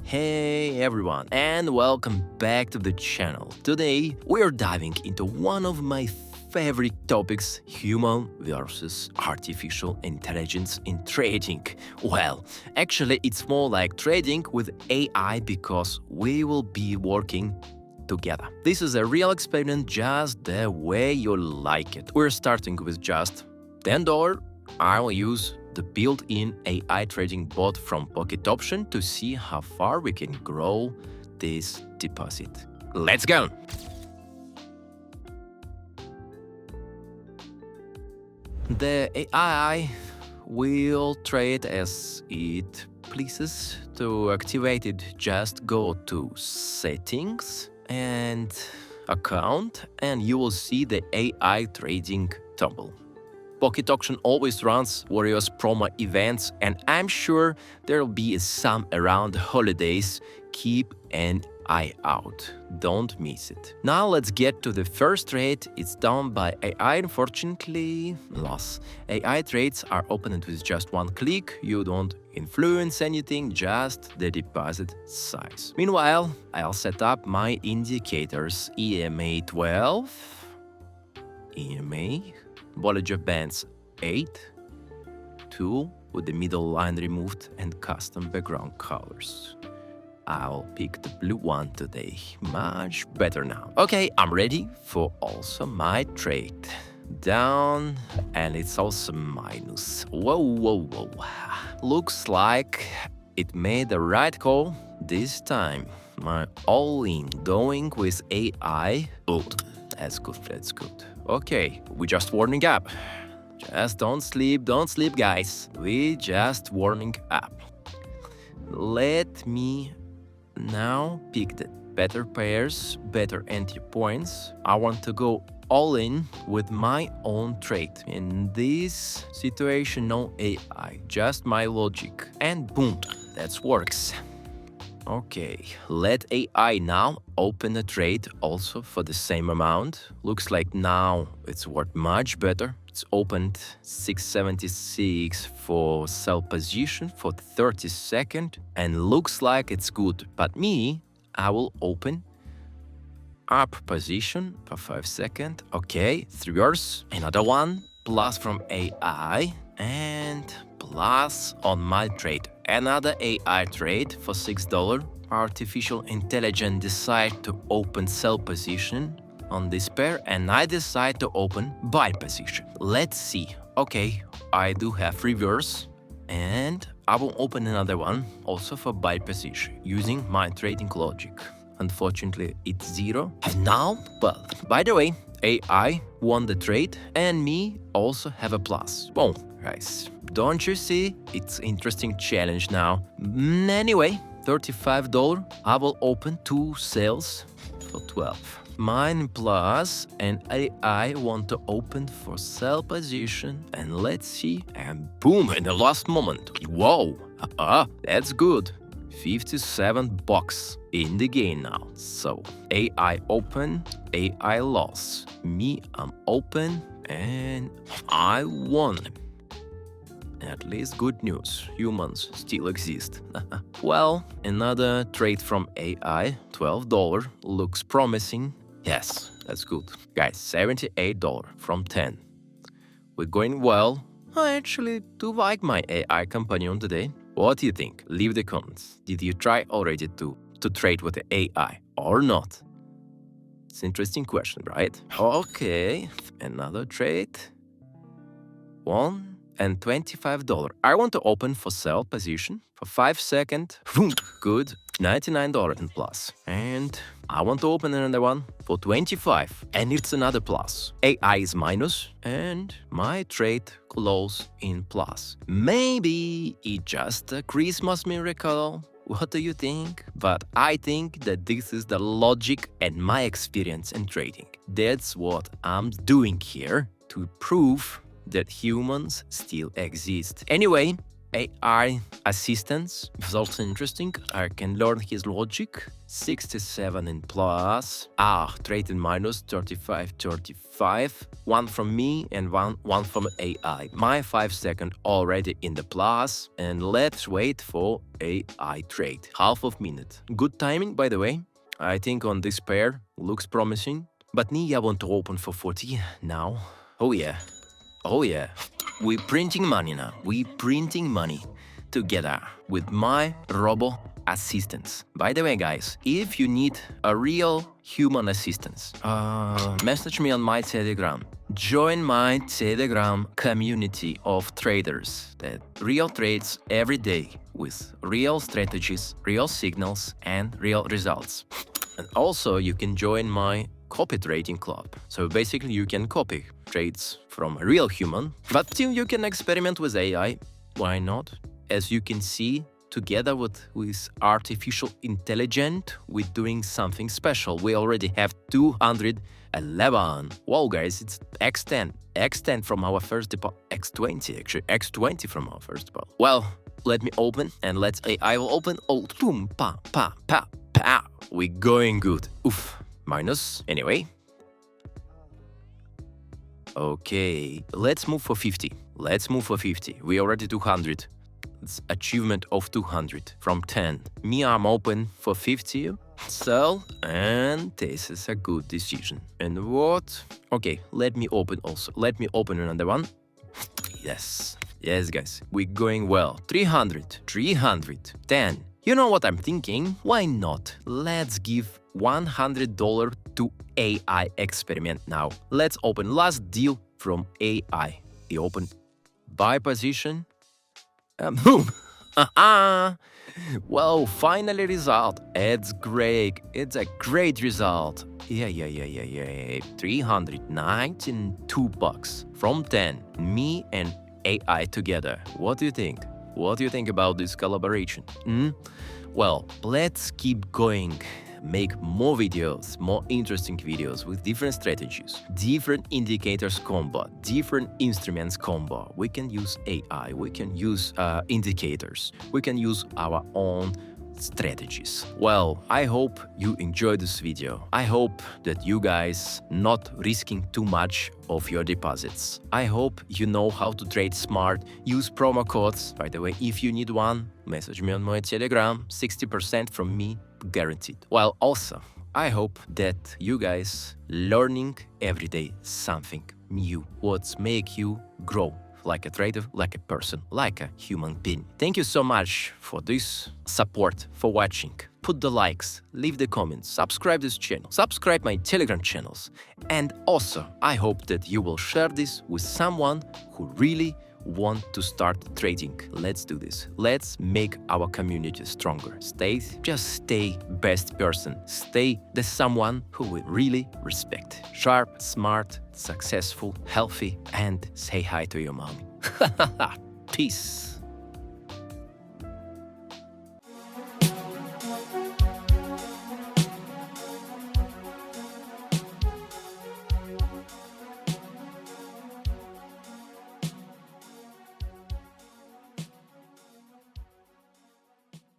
Hey everyone, and welcome back to the channel. Today we're diving into one of my favorite topics: human versus artificial intelligence in trading. Well, actually it's more like trading with AI because we will be working together. This is a real experiment, just the way you like it. We're starting with just $10. I will use the built-in AI trading bot from Pocket Option to see how far we can grow this deposit. Let's go! The AI will trade as it pleases. To activate it, just go to Settings and Account, and you will see the AI trading toggle. Pocket Auction always runs various promo events, and I'm sure there'll be some around the holidays. Keep an eye out. Don't miss it. Now let's get to the first trade. It's done by AI, unfortunately. Loss. AI trades are opened with just one click. You don't influence anything, just the deposit size. Meanwhile, I'll set up my indicators: EMA 12, EMA, Bollinger Bands 8, 2 with the middle line removed, and custom background colors. I'll pick the blue one today. Much better now. Okay, I'm ready for also my trade. Down, and it's also minus. Whoa. Looks like it made the right call this time. My all-in going with AI. Oh, that's good. Okay, we just warming up. Just don't sleep, guys. We just warming up. Let me now pick the better pairs, better entry points. I want to go all in with my own trade. In this situation, no AI, just my logic. And boom, that works. Okay, let AI now open a trade also for the same amount. Looks like now it's worth much better. It's opened 676 for sell position for 30-second, and looks like it's good. But me, I will open up position for 5-second. Okay, 3 hours, another one, plus from AI, and plus on my trade. Another AI trade for $6. Artificial intelligence decide to open sell position on this pair, and I decide to open buy position. Let's see. Okay, I do have reverse, and I will open another one also for buy position using my trading logic. Unfortunately, it's 0. And now, well, by the way, AI won the trade, and me also have a plus. Boom, guys. Don't you see? It's interesting challenge now. Anyway, $35. I will open 2 sales for 12. Mine plus, and AI want to open for sell position, and let's see. And boom, in the last moment. Whoa, that's good. $57 in the game now. So AI open, AI loss. Me, I'm open, and I won. At least good news, humans still exist. Well, another trade from AI, $12, looks promising. Yes, that's good. Guys, $78 from 10. We're going well. I actually do like my AI companion today. What do you think? Leave the comments. Did you try already to trade with the AI or not? It's an interesting question, right? Okay, another trade. And $25. I want to open for sell position for 5-second. Good, $99 and plus. And I want to open another one for 25, and it's another plus. AI is minus, and my trade close in plus. Maybe it's just a Christmas miracle. What do you think? But I think that this is the logic and my experience in trading. That's what I'm doing here to prove that humans still exist. Anyway, AI assistance is also interesting. I can learn his logic. 67 in plus. Trade in minus 35, 35. One from me and one from AI. My 5 second already in the plus. And let's wait for AI trade. Half of minute. Good timing, by the way. I think on this pair looks promising. But me, I want to open for 40 now. Oh yeah. Oh yeah. We're printing money now. We're printing money together with my robo assistants. By the way, guys, if you need a real human assistance, message me on my Telegram. Join my Telegram community of traders that real trades every day with real strategies, real signals, and real results. And also, you can join my copy trading club. So basically, you can copy trades from a real human, but still you can experiment with AI. Why not? As you can see, together with artificial intelligence, we're doing something special. We already have 211. Wow, guys, it's X10. X10 from our first deposit. X20, actually. X20 from our first deposit. Well, let me open and let's AI will open. Oh, boom, pa, pa, pa, pa. We're going good. Oof. Minus. Anyway. Okay. Let's move for 50. Let's move for 50. We already 200. It's achievement of 200 from 10. Me, I'm open for 50. Sell. And this is a good decision. And what? Okay. Let me open also. Let me open another one. Yes. Yes, guys. We're going well. 300. 300. 10. You know what I'm thinking? Why not? Let's give $100 to AI experiment now. Let's open last deal from AI. We open buy position. Boom! Well, finally result. It's great. It's a great result. Yeah. 392 bucks from 10. Me and AI together. What do you think? What do you think about this collaboration? Well, let's keep going. Make more videos, more interesting videos with different strategies, different indicators combo, different instruments combo. We can use AI, we can use indicators, we can use our own strategies. Well, I hope you enjoyed this video. I hope that you guys not risking too much of your deposits. I hope you know how to trade smart, use promo codes. By the way, if you need one, message me on my Telegram, 60% from me, guaranteed. Well, also, I hope that you guys learning every day something new, what's make you grow like a trader, like a person, like a human being. Thank you so much for this support, for watching. Put the likes, leave the comments, subscribe this channel, subscribe my Telegram channels. And also, I hope that you will share this with someone who really want to start trading. Let's do this. Let's make our community stronger. Just stay best person. Stay the someone who we really respect. Sharp, smart, successful, healthy, and say hi to your mom. Peace.